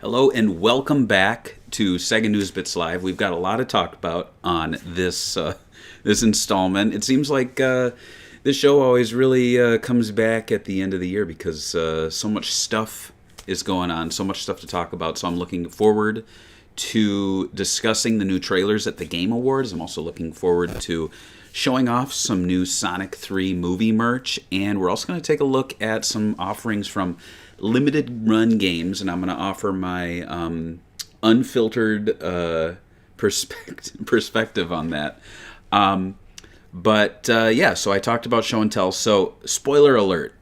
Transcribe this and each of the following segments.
Hello and welcome back to Sega News Bits Live. We've got a lot to talk about on this installment. It seems like this show always really comes back at the end of the year because so much stuff is going on, so much stuff to talk about. So I'm looking forward to discussing the new trailers at the Game Awards. I'm also looking forward to showing off some new Sonic 3 movie merch, and we're also going to take a look at some offerings from limited run games, and I'm going to offer my unfiltered perspective on that. So I talked about show and tell. So, spoiler alert,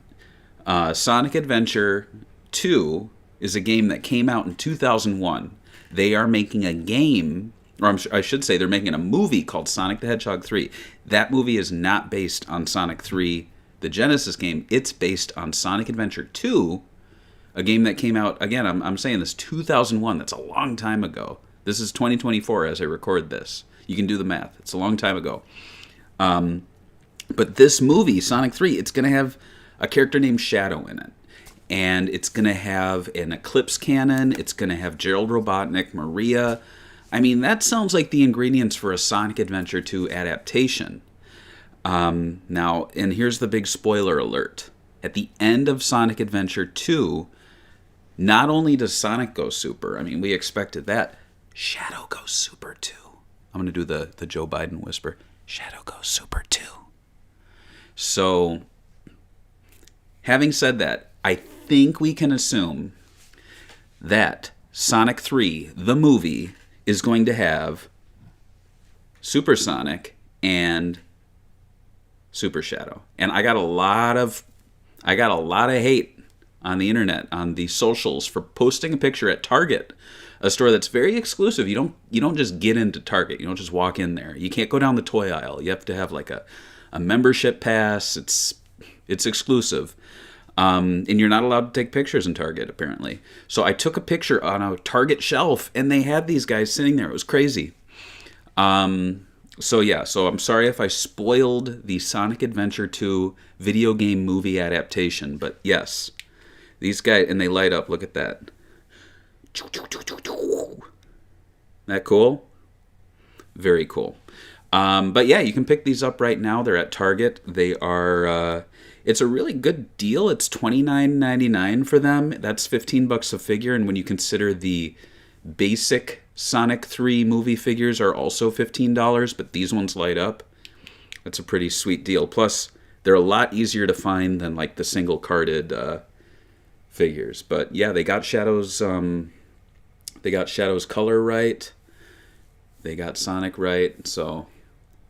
Sonic Adventure 2 is a game that came out in 2001. They are making a game, or I should say they're making a movie called Sonic the Hedgehog 3. That movie is not based on Sonic 3, the Genesis game. It's based on Sonic Adventure 2, a game that came out, again, I'm saying this, 2001. That's a long time ago. This is 2024 as I record this. You can do the math. It's a long time ago. But this movie, Sonic 3, it's going to have a character named Shadow in it. And it's going to have an Eclipse cannon. It's going to have Gerald Robotnik, Maria. I mean, that sounds like the ingredients for a Sonic Adventure 2 adaptation. Now, and here's the big spoiler alert. At the end of Sonic Adventure 2, not only does Sonic go super, I mean, we expected that, Shadow goes super too. I'm going to do the Joe Biden whisper. Shadow goes super too. So, having said that, I think we can assume that Sonic 3, the movie, is going to have Super Sonic and Super Shadow. And I got a lot of hate on the internet, on the socials, for posting a picture at Target, a store that's very exclusive. You don't just get into Target. You don't just walk in there. You can't go down the toy aisle. You have to have like a membership pass. It's exclusive. And you're not allowed to take pictures in Target, apparently. So I took a picture on a Target shelf, and they had these guys sitting there. It was crazy. So I'm sorry if I spoiled the Sonic Adventure 2 video game movie adaptation, but yes, these guys, and they light up. Look at that. That cool? Very cool. But yeah, you can pick these up right now. They're at Target. They are... it's a really good deal. It's $29.99 for them. That's $15 a figure, and when you consider the basic Sonic 3 movie figures are also $15, but these ones light up, that's a pretty sweet deal. Plus, they're a lot easier to find than like the single carded figures. But yeah, they got Shadow's color right. They got Sonic right. So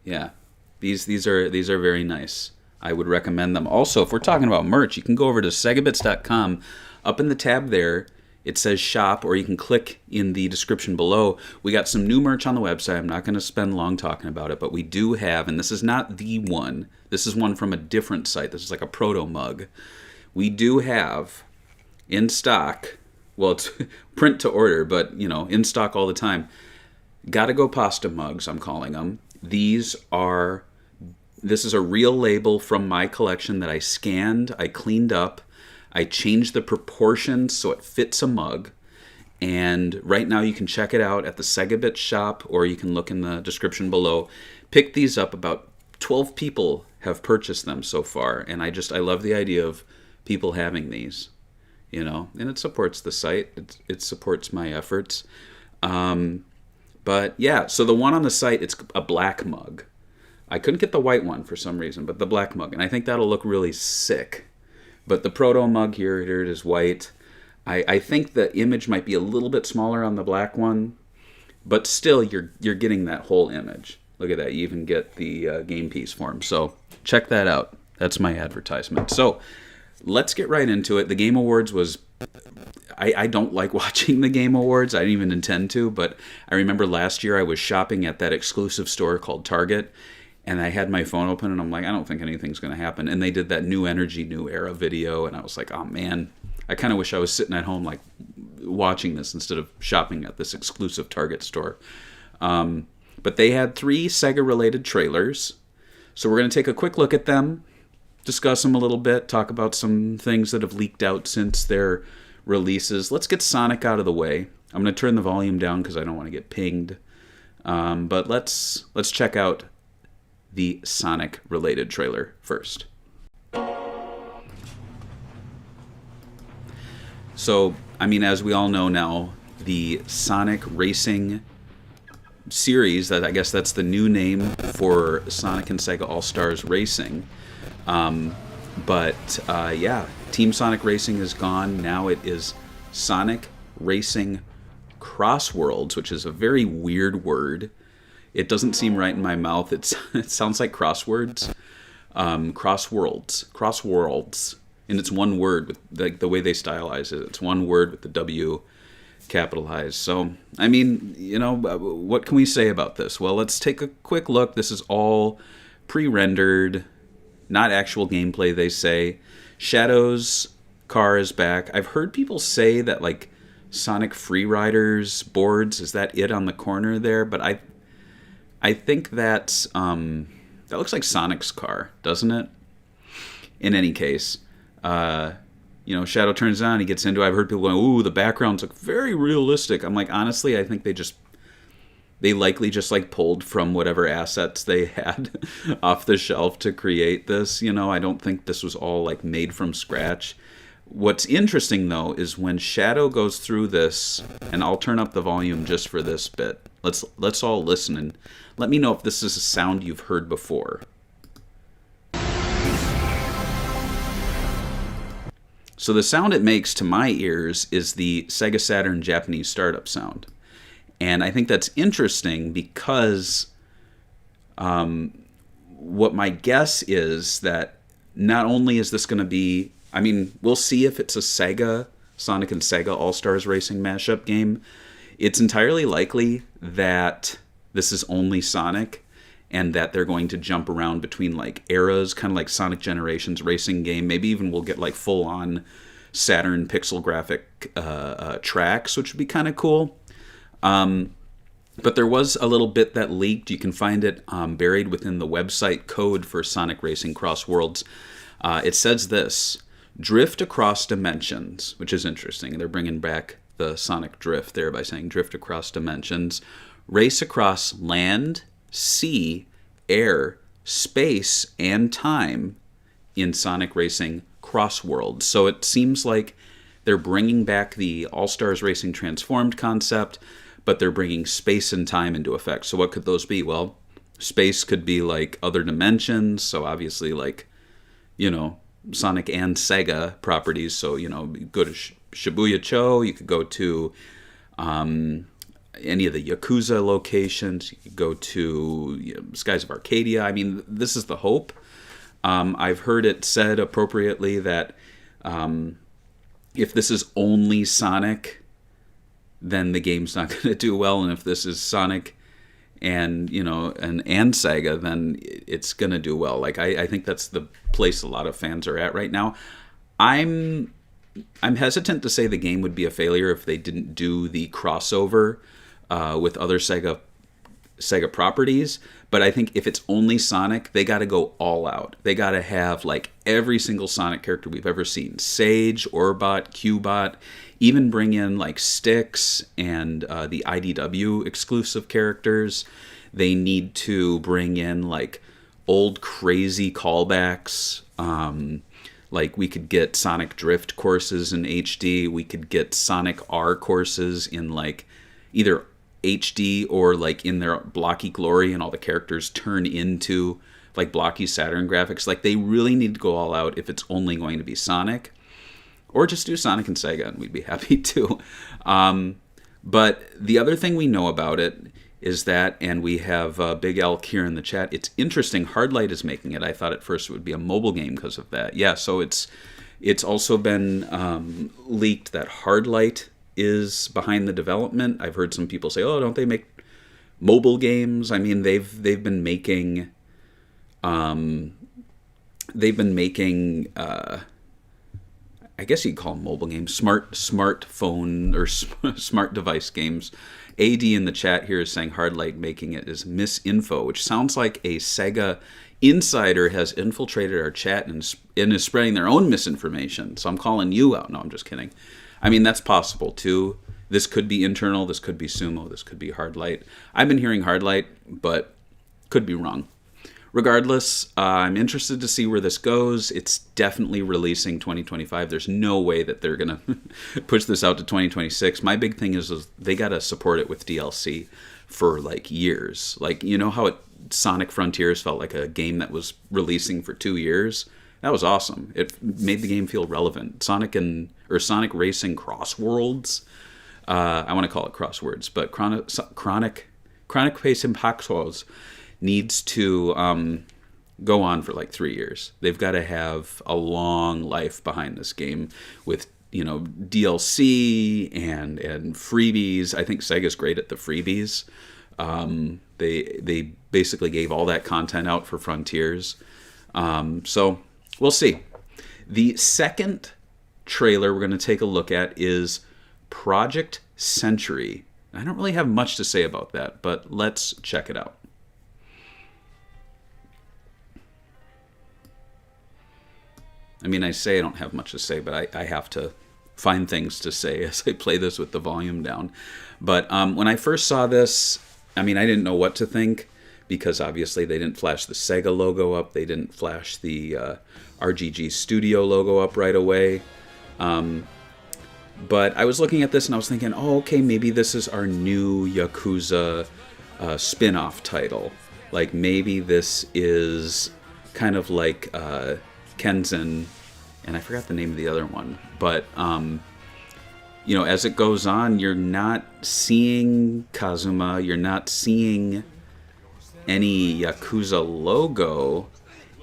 yeah, these are very nice. I would recommend them. Also, if we're talking about merch, you can go over to segabits.com. Up in the tab there, it says shop, or you can click in the description below. We got some new merch on the website. I'm not going to spend long talking about it, but we do have, and this is not the one. This is one from a different site. This is like a proto mug. We do have in stock, well, it's print to order, but, in stock all the time. Gotta Go Pasta mugs, I'm calling them. This is a real label from my collection that I scanned, I cleaned up, I changed the proportions so it fits a mug, and right now you can check it out at the Segabit shop, or you can look in the description below. Pick these up. About 12 people have purchased them so far, and I love the idea of people having these, and it supports the site. It supports my efforts. But yeah, so the one on the site, it's a black mug. I couldn't get the white one for some reason, but the black mug. And I think that'll look really sick. But the proto mug here it is white. I think the image might be a little bit smaller on the black one, but still you're getting that whole image. Look at that. You even get the game piece form. So check that out. That's my advertisement. So let's get right into it. The Game Awards was... I don't like watching the Game Awards. I didn't even intend to, but I remember last year I was shopping at that exclusive store called Target, and I had my phone open, and I'm like, I don't think anything's going to happen. And they did that New Energy, New Era video, and I was like, oh man, I kind of wish I was sitting at home like watching this instead of shopping at this exclusive Target store. But they had 3 Sega-related trailers, so we're going to take a quick look at them, discuss them a little bit, talk about some things that have leaked out since their releases. Let's get Sonic out of the way. I'm going to turn the volume down because I don't want to get pinged. But let's check out the Sonic related trailer first. So, I mean, as we all know now, the Sonic Racing series, that I guess that's the new name for Sonic and Sega All-Stars Racing. Yeah, Team Sonic Racing is gone. Now it is Sonic Racing Crossworlds, which is a very weird word. It doesn't seem right in my mouth. It sounds like crosswords. Crossworlds. And it's one word, with the way they stylize it. It's one word with the W capitalized. So, I mean, what can we say about this? Well, let's take a quick look. This is all pre-rendered, not actual gameplay, they say. Shadow's car is back. I've heard people say that, like, Sonic Freeriders boards, is that it on the corner there? But I think that's, that looks like Sonic's car, doesn't it? In any case, Shadow turns on, he gets into it. I've heard people going, ooh, the backgrounds look very realistic. I'm like, honestly, I think they likely just like pulled from whatever assets they had off the shelf to create this. I don't think this was all like made from scratch. What's interesting though is when Shadow goes through this, and I'll turn up the volume just for this bit. Let's all listen and let me know if this is a sound you've heard before. So the sound it makes to my ears is the Sega Saturn Japanese startup sound. And I think that's interesting because what my guess is that not only is this going to be, I mean, we'll see if it's a Sonic and Sega All-Stars Racing mashup game. It's entirely likely that this is only Sonic and that they're going to jump around between like eras, kind of like Sonic Generations racing game. Maybe even we'll get like full-on Saturn pixel graphic tracks, which would be kind of cool. But there was a little bit that leaked. You can find it buried within the website code for Sonic Racing Crossworlds. It says this: drift across dimensions, which is interesting. They're bringing back the Sonic drift there by saying drift across dimensions. Race across land, sea, air, space, and time in Sonic Racing Crossworlds. So it seems like they're bringing back the All-Stars Racing Transformed concept, but they're bringing space and time into effect. So what could those be? Well, space could be like other dimensions, so obviously like, Sonic and Sega properties. So, go to Shibuya Cho, you could go to any of the Yakuza locations, you could go to Skies of Arcadia. I mean, this is the hope. I've heard it said appropriately that if this is only Sonic, then the game's not going to do well, and if this is Sonic and and Sega, then it's going to do well. Like I think that's the place a lot of fans are at right now. I'm hesitant to say the game would be a failure if they didn't do the crossover with other Sega properties, but I think if it's only Sonic, they got to go all out. They got to have like every single Sonic character we've ever seen: Sage, Orbot, Cubot, even bring in like Styx and the IDW exclusive characters. They need to bring in like old crazy callbacks. Like we could get Sonic Drift courses in HD. We could get Sonic R courses in like either HD or like in their blocky glory, and all the characters turn into like blocky Saturn graphics. Like they really need to go all out if it's only going to be Sonic, or just do Sonic and Sega and we'd be happy too. But the other thing we know about it is that, and we have Big Elk here in the chat, it's interesting, Hardlight is making it. I thought at first it would be a mobile game because of that. Yeah, so it's also been leaked that Hardlight is behind the development. I've heard some people say, "Oh, don't they make mobile games?" I mean, they've been making I guess you'd call them mobile games, smartphone or smart device games. AD in the chat here is saying Hardlight making it is misinfo, which sounds like a Sega insider has infiltrated our chat and is spreading their own misinformation. So I'm calling you out. No, I'm just kidding. I mean, that's possible too. This could be internal, this could be Sumo, this could be Hardlight. I've been hearing Hardlight, but could be wrong. Regardless, I'm interested to see where this goes. It's definitely releasing 2025. There's no way that they're going to push this out to 2026. My big thing is they got to support it with DLC for like years. Like, you know how Sonic Frontiers felt like a game that was releasing for 2 years? That was awesome. It made the game feel relevant. Sonic Racing Crossworlds. I want to call it Crosswords, but Chronic Pace Impactos needs to go on for like 3 years. They've got to have a long life behind this game with, you know, DLC and freebies. I think Sega's great at the freebies. They basically gave all that content out for Frontiers. So we'll see. The second trailer we're going to take a look at is Project Century. I don't really have much to say about that, but let's check it out. I mean, I say I don't have much to say, but I have to find things to say as I play this with the volume down. But when I first saw this, I mean, I didn't know what to think, because obviously they didn't flash the Sega logo up. They didn't flash the RGG Studio logo up right away. But I was looking at this and I was thinking, oh, okay, maybe this is our new Yakuza spin-off title. Like, maybe this is kind of like Kenzen, and I forgot the name of the other one. But, you know, as it goes on, you're not seeing Kazuma, you're not seeing any Yakuza logo.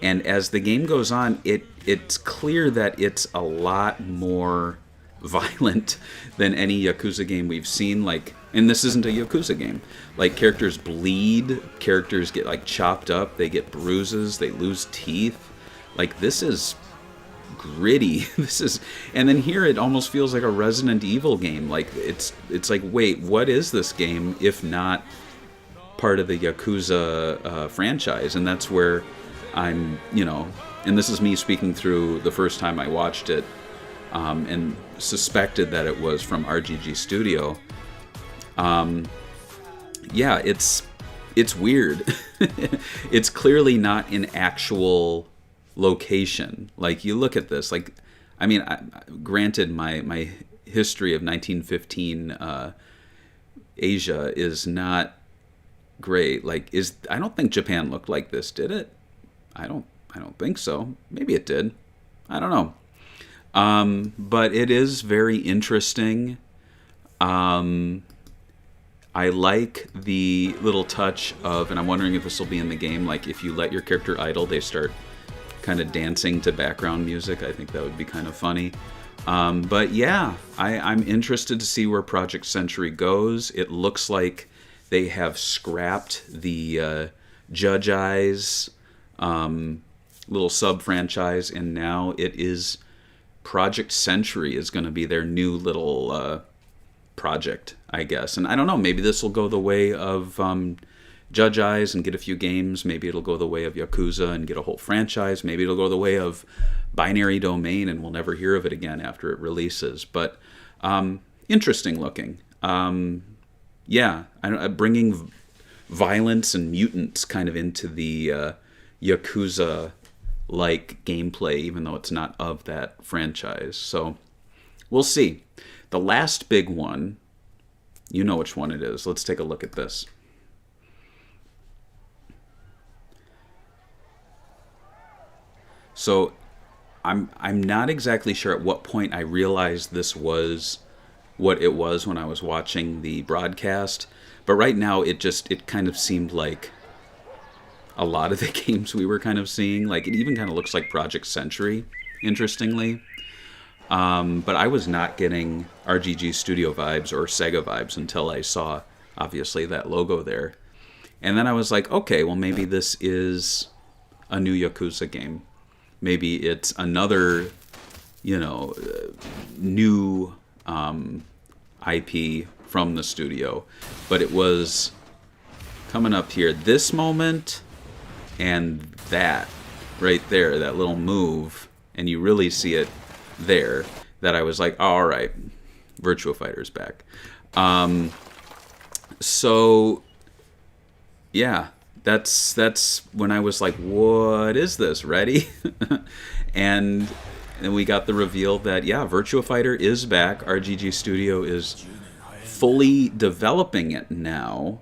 And as the game goes on, it's clear that it's a lot more violent than any Yakuza game we've seen. Like, and this isn't a Yakuza game. Like, characters bleed, characters get like chopped up, they get bruises, they lose teeth. Like, this is gritty. And then here it almost feels like a Resident Evil game. Like, it's like, wait, what is this game if not part of the Yakuza franchise? And that's where I'm, you know, and this is me speaking through the first time I watched it, and suspected that it was from RGG Studio. Yeah, it's weird. It's clearly not an actual location. Like, you look at this, like, I mean, granted, my history of 1915 Asia is not great. Like, I don't think Japan looked like this, did it? I don't think so. Maybe it did. I don't know. But it is very interesting. I like the little touch of, and I'm wondering if this will be in the game, like if you let your character idle, they start kind of dancing to background music. I think that would be kind of funny. But yeah, I'm interested to see where Project Century goes. It looks like they have scrapped the Judge Eyes little sub-franchise, and now it is Project Century is going to be their new little project, I guess. And I don't know, maybe this will go the way of Judge Eyes and get a few games. Maybe it'll go the way of Yakuza and get a whole franchise. Maybe it'll go the way of Binary Domain and we'll never hear of it again after it releases. But interesting looking. Yeah, bringing violence and mutants kind of into the Yakuza-like gameplay, even though it's not of that franchise. So we'll see. The last big one, you know which one it is. Let's take a look at this. So I'm not exactly sure at what point I realized this was what it was when I was watching the broadcast, but right now it kind of seemed like a lot of the games we were kind of seeing. Like, it even kind of looks like Project Century, interestingly. But I was not getting RGG Studio vibes or Sega vibes until I saw, obviously, that logo there. And then I was like, okay, well, maybe this is a new Yakuza game. Maybe it's another, new IP from the studio. But it was coming up here, this moment and that right there, that little move, and you really see it there, that I was like, oh, all right, Virtua Fighter's back. So yeah, that's when I was like, what is this? Ready? and and we got the reveal that yeah, Virtua Fighter is back. RGG Studio is fully developing it now,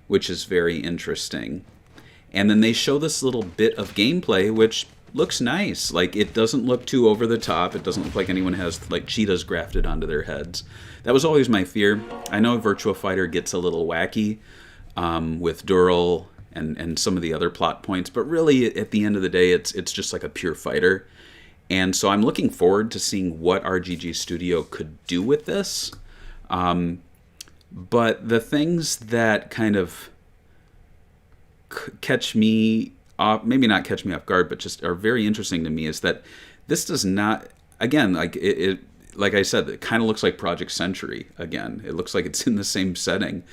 which is very interesting. And then they show this little bit of gameplay, which looks nice. Like, it doesn't look too over the top. It doesn't look like anyone has, like, cheetahs grafted onto their heads. That was always my fear. I know Virtua Fighter gets a little wacky with Dural and some of the other plot points, but really, at the end of the day, it's just like a pure fighter. And so I'm looking forward to seeing what RGG Studio could do with this. But the things that kind of catch me off, maybe not catch me off guard, but just are very interesting to me, is that this does not, again, like it like I said, it kind of looks like Project Century again. It looks like it's in the same setting.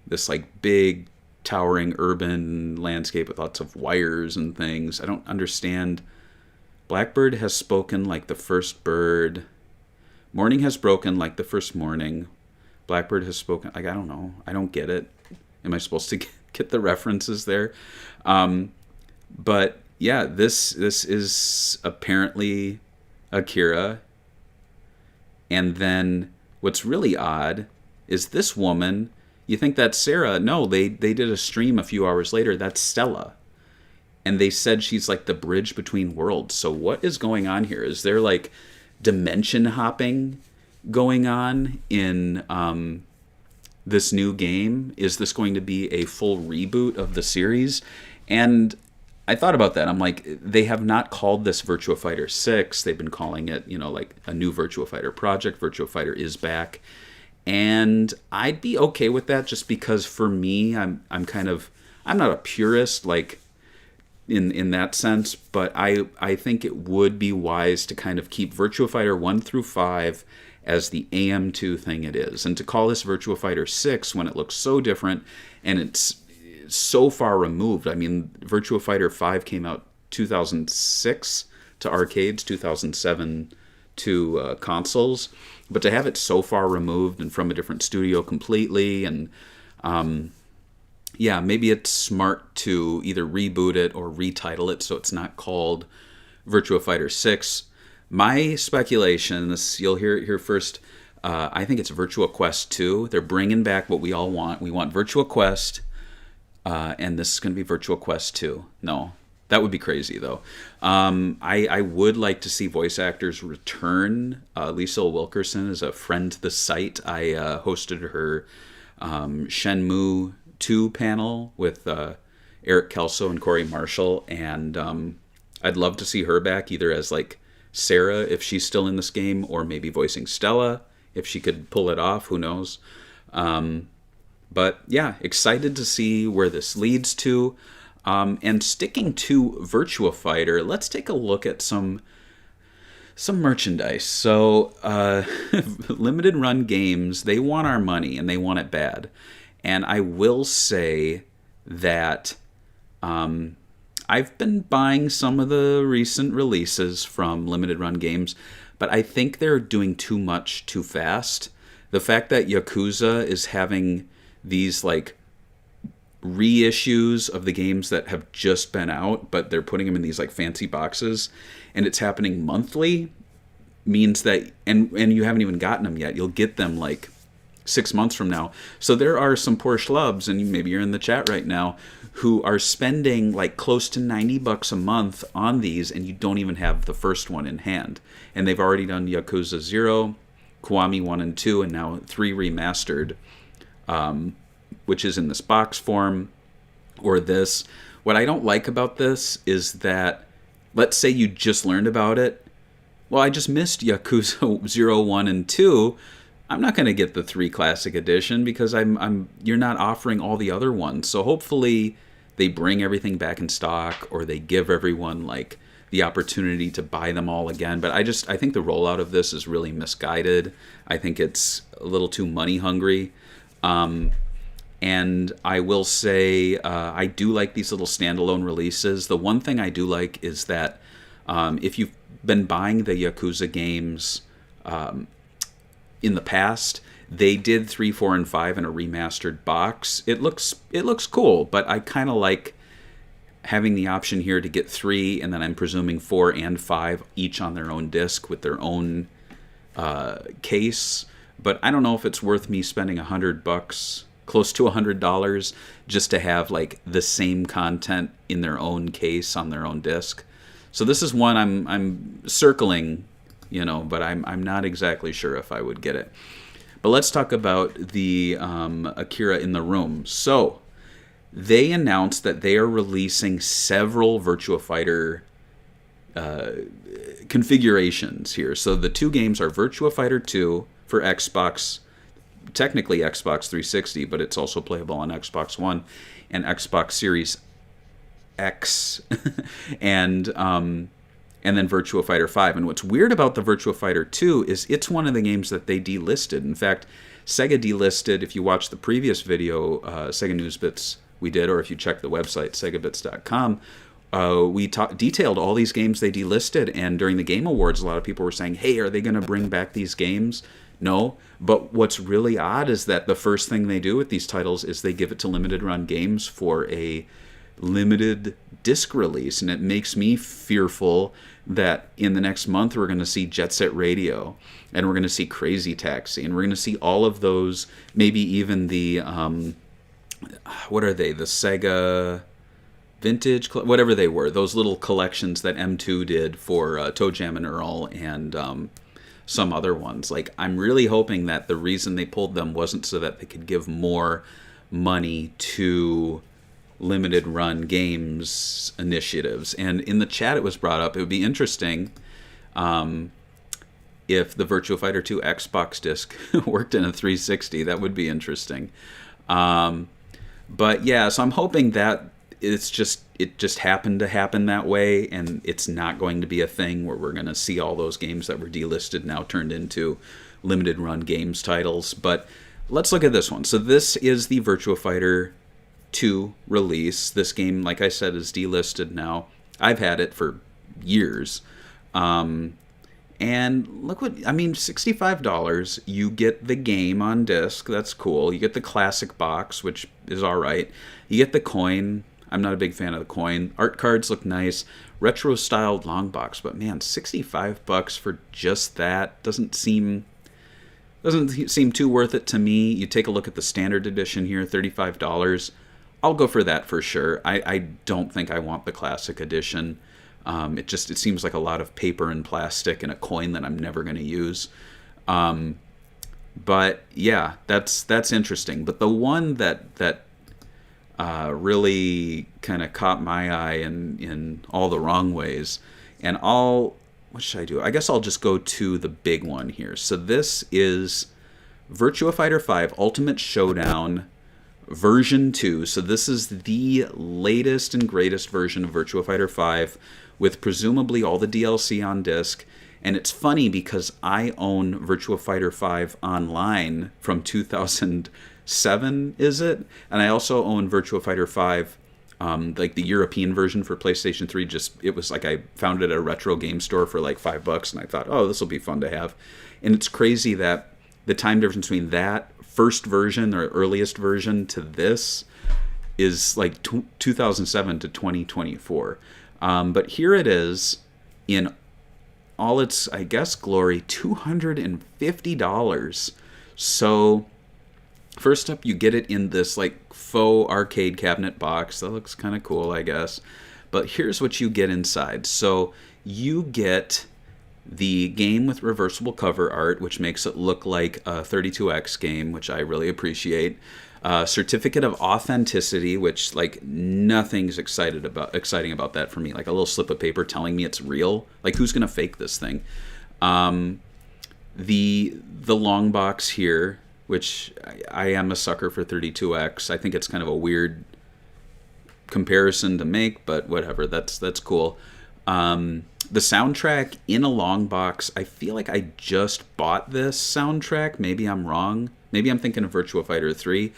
This like big towering urban landscape with lots of wires and things. I don't understand. Blackbird has spoken like the first bird. Morning has broken like the first morning. Blackbird has spoken. Like, I don't know. I don't get it. Am I supposed to get the references there? But yeah, this is apparently Akira. And then what's really odd is this woman. You think that's Sarah? No, they did a stream a few hours later. That's Stella. And they said she's like the bridge between worlds. So what is going on here? Is there like dimension hopping going on in this new game? Is this going to be a full reboot of the series? And I thought about that. I'm like, they have not called this Virtua Fighter 6. They've been calling it, like a new Virtua Fighter project. Virtua Fighter is back. And I'd be okay with that, just because for me, I'm not a purist like in that sense, but I think it would be wise to kind of keep Virtua Fighter 1 through 5 as the AM2 thing it is, and to call this Virtua Fighter 6 when it looks so different and it's so far removed. I mean, Virtua Fighter 5 came out 2006 to arcades, 2007 to consoles, but to have it so far removed and from a different studio completely, and yeah, maybe it's smart to either reboot it or retitle it so it's not called Virtua Fighter 6. My speculation, this you'll hear it here first, I think it's Virtua Quest 2. They're bringing back what we all want. We want Virtua Quest, and this is going to be Virtua Quest 2. No, that would be crazy, though. I would like to see voice actors return. Lisa Wilkerson is a friend to the site. I hosted her Shenmue 2 panel with Eric Kelso and Corey Marshall, and I'd love to see her back, either as like Sarah, if she's still in this game, or maybe voicing Stella, if she could pull it off, who knows. But yeah, excited to see where this leads to. And sticking to Virtua Fighter, let's take a look at some merchandise. So limited run games, they want our money, and they want it bad. And I will say that I've been buying some of the recent releases from limited run games, but I think they're doing too much too fast. The fact that Yakuza is having these like reissues of the games that have just been out, but they're putting them in these like fancy boxes, and it's happening monthly, means that and you haven't even gotten them yet. You'll get them like 6 months from now. So there are some poor schlubs, and maybe you're in the chat right now, who are spending like close to $90 a month on these, and you don't even have the first one in hand. And they've already done Yakuza 0, Kiwami 1 and 2, and now 3 remastered, which is in this box form, or this. What I don't like about this is that, let's say you just learned about it. Well, I just missed Yakuza 0, 1, and 2. I'm not going to get the 3 Classic Edition because you're not offering all the other ones. So hopefully they bring everything back in stock, or they give everyone like the opportunity to buy them all again. But I think the rollout of this is really misguided. I think it's a little too money hungry. And I will say I do like these little standalone releases. The one thing I do like is that if you've been buying the Yakuza games in the past. They did 3, 4, and 5 in a remastered box. It looks cool, but I kind of like having the option here to get 3, and then I'm presuming 4 and 5 each on their own disc with their own case. But I don't know if it's worth me spending $100, close to $100, just to have like the same content in their own case on their own disc. So this is one I'm circling, but I'm not exactly sure if I would get it. But let's talk about the Akira in the Room. So they announced that they are releasing several Virtua Fighter configurations here. So the 2 games are Virtua Fighter 2 for Xbox, technically Xbox 360, but it's also playable on Xbox One and Xbox Series X, and then Virtua Fighter 5. And what's weird about the Virtua Fighter 2 is it's one of the games that they delisted. In fact, Sega delisted, if you watch the previous video, Sega News Bits we did, or if you check the website, segabits.com, we detailed all these games they delisted, and during the Game Awards, a lot of people were saying, hey, are they going to bring back these games? No, but what's really odd is that the first thing they do with these titles is they give it to Limited Run Games for a limited disc release, and it makes me fearful that in the next month we're going to see Jet Set Radio, and we're going to see Crazy Taxi, and we're going to see all of those, maybe even the, what are they, the Sega Vintage, whatever they were, those little collections that M2 did for Toe Jam and Earl and some other ones. Like, I'm really hoping that the reason they pulled them wasn't so that they could give more money to limited run games initiatives. And in the chat it was brought up, it would be interesting if the Virtua Fighter 2 Xbox disc worked in a 360. That would be interesting. But yeah, so I'm hoping that it just happened to happen that way, and it's not going to be a thing where we're going to see all those games that were delisted now turned into limited run games titles. But let's look at this one. So this is the Virtua Fighter 2 release. This game, like I said, is delisted now. I've had it for years. And look what, I mean, $65. You get the game on disc. That's cool. You get the classic box, which is all right. You get the coin. I'm not a big fan of the coin. Art cards look nice. Retro-styled long box. But man, $65 for just that doesn't seem too worth it to me. You take a look at the standard edition here, $35. I'll go for that for sure. I don't think I want the classic edition. It seems like a lot of paper and plastic and a coin that I'm never going to use. But yeah, that's interesting. But the one that really kind of caught my eye in all the wrong ways, and what should I do? I guess I'll just go to the big one here. So this is Virtua Fighter 5 Ultimate Showdown version 2. So this is the latest and greatest version of Virtua Fighter 5 with presumably all the DLC on disc. And it's funny because I own Virtua Fighter 5 online from 2007, is it? And I also own Virtua Fighter 5, like the European version for PlayStation 3. It was like I found it at a retro game store for like $5, and I thought, oh, this will be fun to have. And it's crazy that the time difference between that first version or earliest version to this is like 2007 to 2024. But here it is in all its, I guess, glory, $250. So first up, you get it in this like faux arcade cabinet box. That looks kind of cool, I guess. But here's what you get inside. So you get the game with reversible cover art, which makes it look like a 32X game, which I really appreciate. Certificate of authenticity, which like nothing's exciting about that for me. Like a little slip of paper telling me it's real. Like who's gonna fake this thing? The long box here, which I am a sucker for 32X. I think it's kind of a weird comparison to make, but whatever. That's cool. The soundtrack in a long box. I feel like I just bought this soundtrack. Maybe I'm wrong. Maybe I'm thinking of Virtua Fighter 3,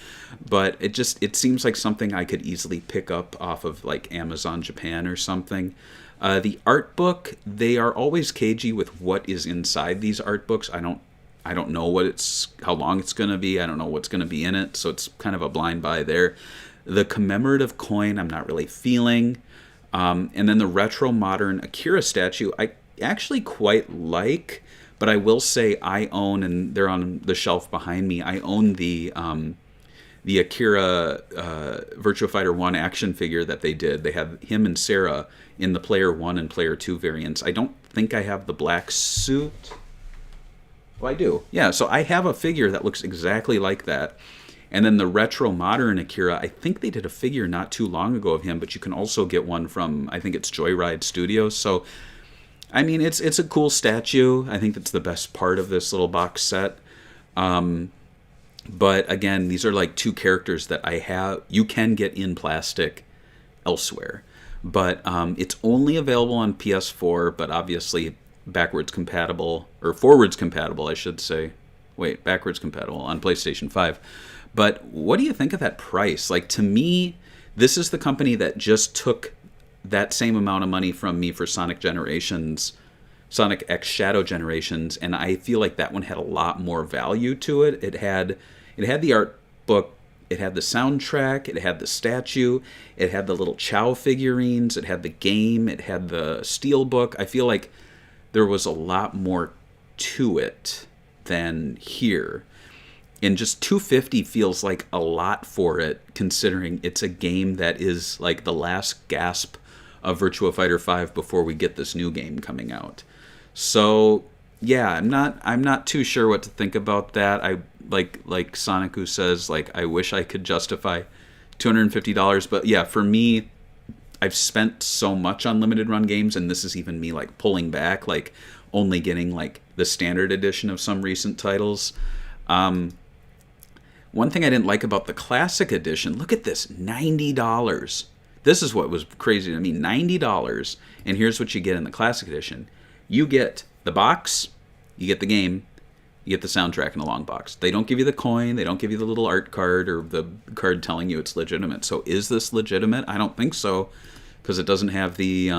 but it seems like something I could easily pick up off of like Amazon Japan or something. The art book, they are always cagey with what is inside these art books. I don't I don't know how long it's going to be. I don't know what's going to be in it, so it's kind of a blind buy there. The commemorative coin, I'm not really feeling. And then the retro modern Akira statue, I actually quite like, but I will say I own, and they're on the shelf behind me, I own the Akira Virtua Fighter 1 action figure that they did. They have him and Sarah in the Player 1 and Player 2 variants. I don't think I have the black suit. Well, I do. Yeah, so I have a figure that looks exactly like that. And then the retro modern Akira, I think they did a figure not too long ago of him, but you can also get one from, I think it's Joyride Studios. So, I mean, it's a cool statue. I think that's the best part of this little box set. But again, these are like two characters that you can get in plastic elsewhere. But it's only available on PS4, but obviously backwards compatible, or forwards compatible, I should say. Wait, backwards compatible on PlayStation 5. But what do you think of that price? Like, to me, this is the company that just took that same amount of money from me for Sonic X Shadow Generations, and I feel like that one had a lot more value to it. It had the art book, it had the soundtrack, it had the statue, it had the little Chow figurines, it had the game, it had the steel book. I feel like there was a lot more to it than here. And just $250 feels like a lot for it, considering it's a game that is like the last gasp of Virtua Fighter 5 before we get this new game coming out. So yeah, I'm not too sure what to think about that. I like Sonic who says, like, I wish I could justify $250, but yeah, for me, I've spent so much on limited run games, and this is even me like pulling back, like only getting like the standard edition of some recent titles. One thing I didn't like about the classic edition, look at this, $90. This is what was crazy to me, $90. And here's what you get in the classic edition. You get the box, you get the game, you get the soundtrack in a long box. They don't give you the coin, they don't give you the little art card or the card telling you it's legitimate. So is this legitimate? I don't think so, because it doesn't have the,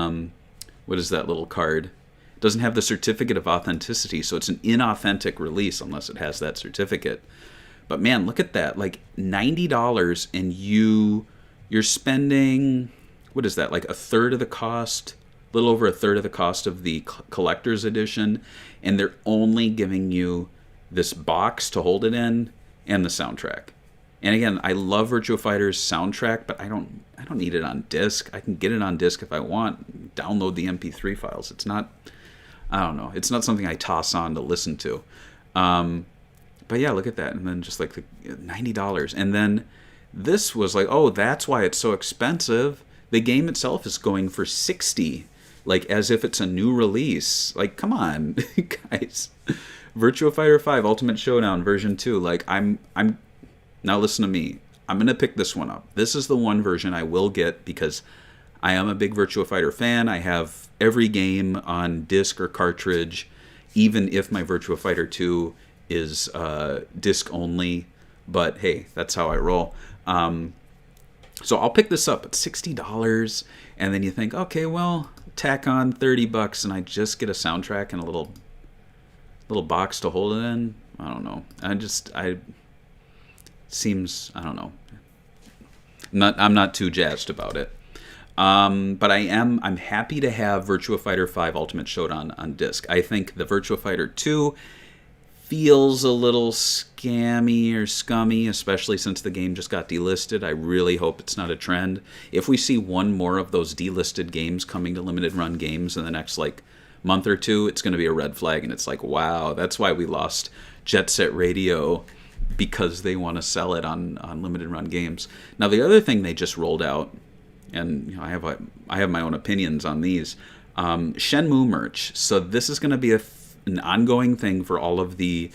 what is that little card? It doesn't have the certificate of authenticity, so it's an inauthentic release unless it has that certificate. But man, look at that, like $90, and you're spending, what is that, like a third of the cost, a little over a third of the cost of the collector's edition, and they're only giving you this box to hold it in and the soundtrack. And again, I love Virtua Fighter's soundtrack, but I don't need it on disc. I can get it on disc if I want, download the MP3 files. It's not, I don't know, it's not something I toss on to listen to. But yeah, look at that. And then just like the $90. And then this was like, oh, that's why it's so expensive. The game itself is going for $60, like as if it's a new release. Like, come on, guys. Virtua Fighter 5 Ultimate Showdown version 2. Like, I'm now listen to me. I'm going to pick this one up. This is the one version I will get because I am a big Virtua Fighter fan. I have every game on disc or cartridge, even if my Virtua Fighter 2 is disc only, but hey, that's how I roll. So I'll pick this up at $60, and then you think, okay, well, tack on $30 and I just get a soundtrack and a little box to hold it in. I don't know. I don't know. I'm not too jazzed about it. But I'm happy to have Virtua Fighter 5 Ultimate Showdown on disc. I think the Virtua Fighter 2 feels a little scammy or scummy, especially since the game just got delisted. I really hope it's not a trend. If we see one more of those delisted games coming to limited run games in the next like month or two, it's going to be a red flag, and it's like, wow, that's why we lost Jet Set Radio, because they want to sell it on limited run games. Now the other thing they just rolled out, and you know, I have my own opinions on these, Shenmue merch. So this is going to be an ongoing thing for all of the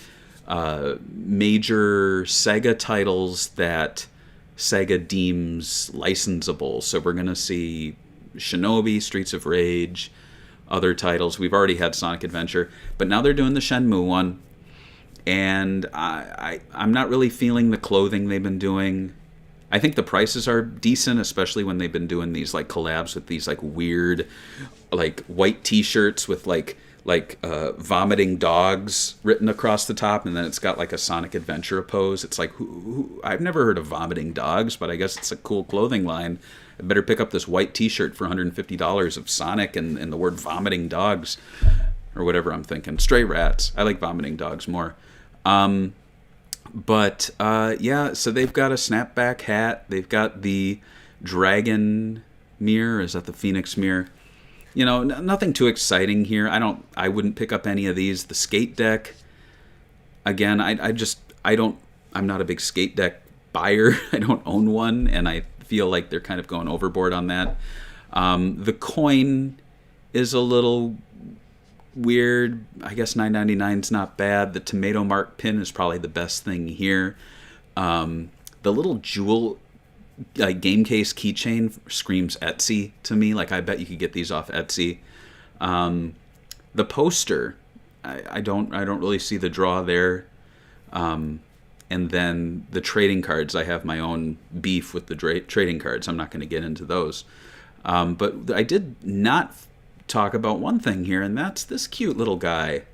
major SEGA titles that SEGA deems licensable. So we're going to see Shinobi, Streets of Rage, other titles. We've already had Sonic Adventure, but now they're doing the Shenmue one. And I'm not really feeling the clothing they've been doing. I think the prices are decent, especially when they've been doing these like collabs with these like weird like white t-shirts with like like vomiting dogs written across the top, and then it's got like a Sonic Adventure pose. It's like, I've never heard of vomiting dogs, but I guess it's a cool clothing line. I better pick up this white T-shirt for $150 of Sonic and the word vomiting dogs, or whatever I'm thinking. Stray rats. I like vomiting dogs more. But yeah, so they've got a snapback hat. They've got the dragon mirror. Is that the Phoenix mirror? You know, nothing too exciting here. I wouldn't pick up any of these. The skate deck, again, I'm not a big skate deck buyer. I don't own one, and I feel like they're kind of going overboard on that. The coin is a little weird. I guess $9.99 is not bad. The tomato mark pin is probably the best thing here. The little jewel game case keychain screams Etsy to me. Like, I bet you could get these off Etsy. The poster, I don't really see the draw there. And then the trading cards, I have my own beef with the trading cards. I'm not going to get into those. But I did not talk about one thing here, and that's this cute little guy.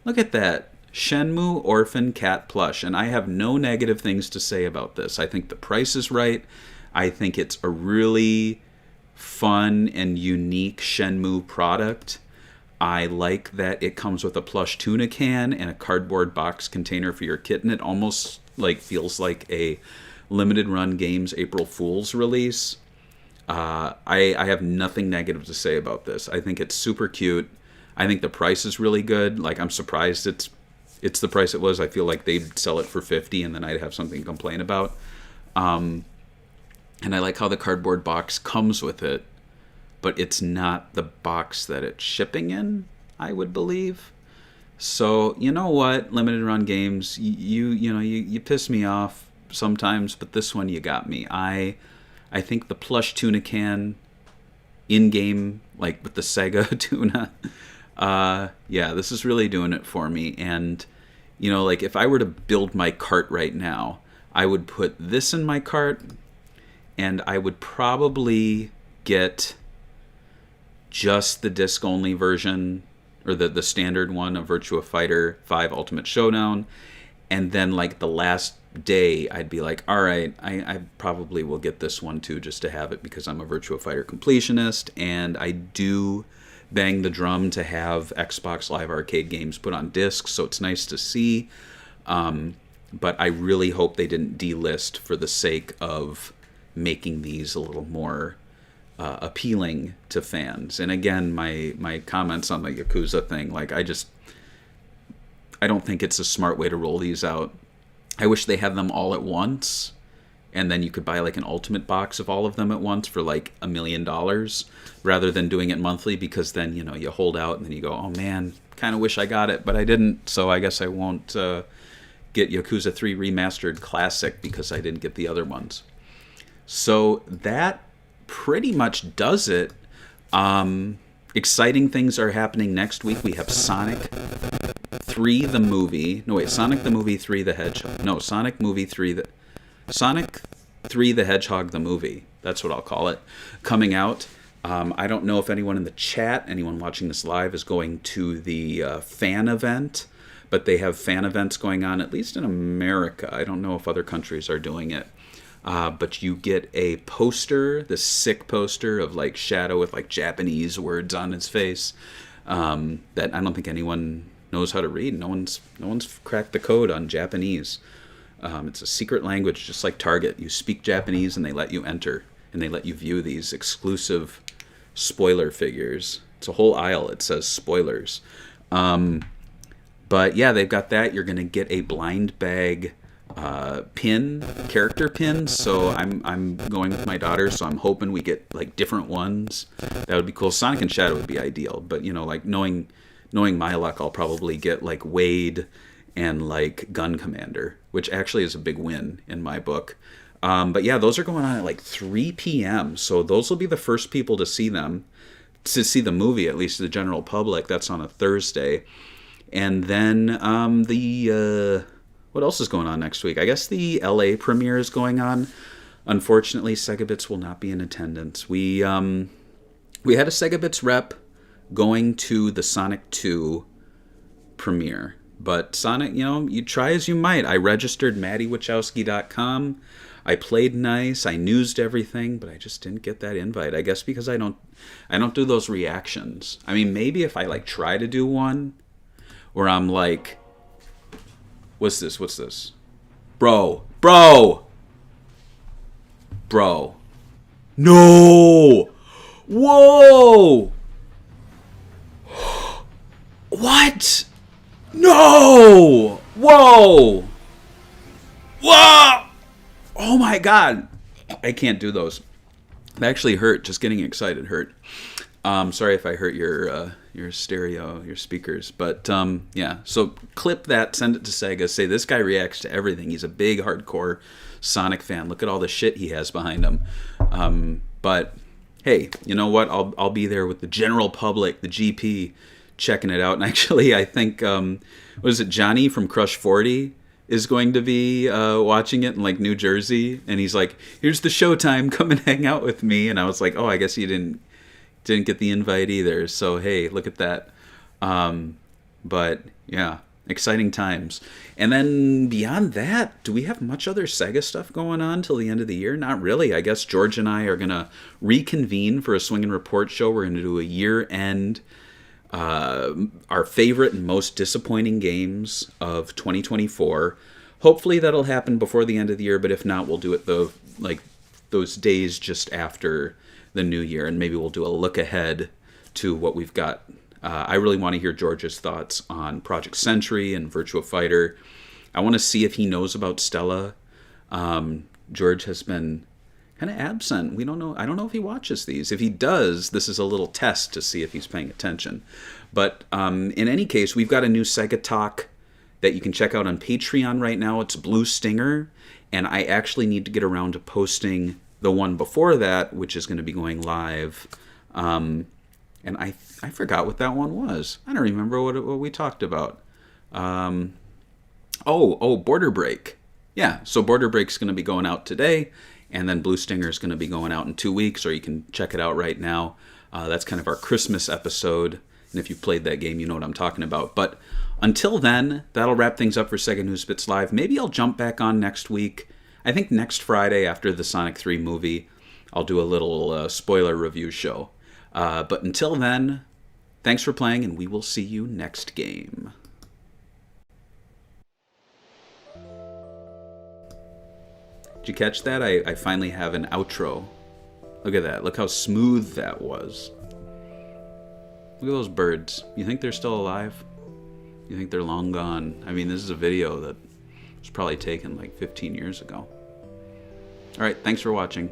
Look at that. Shenmue Orphan Cat Plush, and I have no negative things to say about this. I think the price is right. I think it's a really fun and unique Shenmue product. I like that it comes with a plush tuna can and a cardboard box container for your kitten. It almost like feels like a limited run games April Fool's release. I have nothing negative to say about this. I think it's super cute. I think the price is really good. Like, I'm surprised it's the price it was. I feel like they'd sell it for $50 and then I'd have something to complain about. And I like how the cardboard box comes with it, but it's not the box that it's shipping in, I would believe. So, you know what, limited run games, you piss me off sometimes, but this one you got me. I think the plush tuna can in-game, like with the SEGA tuna, yeah, this is really doing it for me. And, you know, like if I were to build my cart right now, I would put this in my cart, and I would probably get just the disc-only version, or the standard one of Virtua Fighter 5 Ultimate Showdown, and then like the last day I'd be like, all right, I probably will get this one too, just to have it, because I'm a Virtua Fighter completionist, and I do bang the drum to have Xbox Live Arcade games put on discs, so it's nice to see. But I really hope they didn't delist for the sake of making these a little more appealing to fans. And again, my comments on the Yakuza thing, like, I don't think it's a smart way to roll these out. I wish they had them all at once, and then you could buy like an ultimate box of all of them at once for like $1 million, rather than doing it monthly, because then, you know, you hold out and then you go, oh man, kind of wish I got it, but I didn't, so I guess I won't get Yakuza 3 Remastered Classic because I didn't get the other ones. So that pretty much does it. Exciting things are happening next week. We have Sonic 3 the movie. No, wait, Sonic the movie 3 the Hedgehog. No, Sonic movie 3 the... Sonic 3 the Hedgehog the movie. That's what I'll call it. Coming out. I don't know if anyone in the chat, anyone watching this live, is going to the fan event, but they have fan events going on, at least in America. I don't know if other countries are doing it. But you get a poster, this sick poster of like Shadow with like Japanese words on his face that I don't think anyone knows how to read. No one's cracked the code on Japanese. It's a secret language, just like Target. You speak Japanese and they let you enter, and they let you view these exclusive spoiler figures. It's a whole aisle. It says spoilers. But yeah, they've got that. You're going to get a blind bag character pin, so I'm going with my daughter, so I'm hoping we get like different ones. That would be cool. Sonic and Shadow would be ideal, but you know, like knowing my luck, I'll probably get like Wade and like Gun Commander, which actually is a big win in my book. But yeah, those are going on at like 3 p.m. So those will be the first people to see them, to see the movie, at least to the general public. That's on a Thursday. And then what else is going on next week? I guess the LA premiere is going on. Unfortunately, SegaBits will not be in attendance. We had a SegaBits rep going to the Sonic 2 premiere. But Sonic, you try as you might. I registered MattyWachowski.com. I played nice. I newsed everything, but I just didn't get that invite. I guess because I don't do those reactions. I mean, maybe if I like try to do one where I'm like, what's this? Bro. No. Whoa. What? No! Whoa! Oh my god! I can't do those. It actually hurt. Just getting excited hurt. Sorry if I hurt your stereo, your speakers. But yeah, so clip that, send it to Sega. Say this guy reacts to everything. He's a big hardcore Sonic fan. Look at all the shit he has behind him. But hey, you know what? I'll be there with the general public, the GP, checking it out. And actually, I think what is it? Johnny from Crush 40 is going to be watching it in like New Jersey, and he's like, "Here's the showtime. Come and hang out with me." And I was like, "Oh, I guess you didn't get the invite either." So hey, look at that. But yeah, exciting times. And then beyond that, do we have much other Sega stuff going on till the end of the year? Not really. I guess George and I are gonna reconvene for a Swing and Report show. We're gonna do a year-end. Our favorite and most disappointing games of 2024. Hopefully that'll happen before the end of the year, but if not, we'll do it those days just after the new year, and maybe we'll do a look ahead to what we've got. I really want to hear George's thoughts on Project Century and Virtua Fighter. I want to see if he knows about Stella. George has been kind of absent. We don't know. I don't know if he watches these. If he does, this is a little test to see if he's paying attention. But in any case, we've got a new Sega Talk that you can check out on Patreon right now. It's Blue Stinger, and I actually need to get around to posting the one before that, which is going to be going live. And I forgot what that one was. I don't remember what we talked about. Border Break. Yeah, so Border Break's going to be going out today. And then Blue Stinger is going to be going out in 2 weeks, or you can check it out right now. That's kind of our Christmas episode. And if you've played that game, you know what I'm talking about. But until then, that'll wrap things up for Sega News Bits Live. Maybe I'll jump back on next week. I think next Friday after the Sonic 3 movie, I'll do a little spoiler review show. But until then, thanks for playing, and we will see you next game. Did you catch that? I finally have an outro. Look at that. Look how smooth that was. Look at those birds. You think they're still alive? You think they're long gone? I mean, this is a video that was probably taken like 15 years ago. All right, thanks for watching.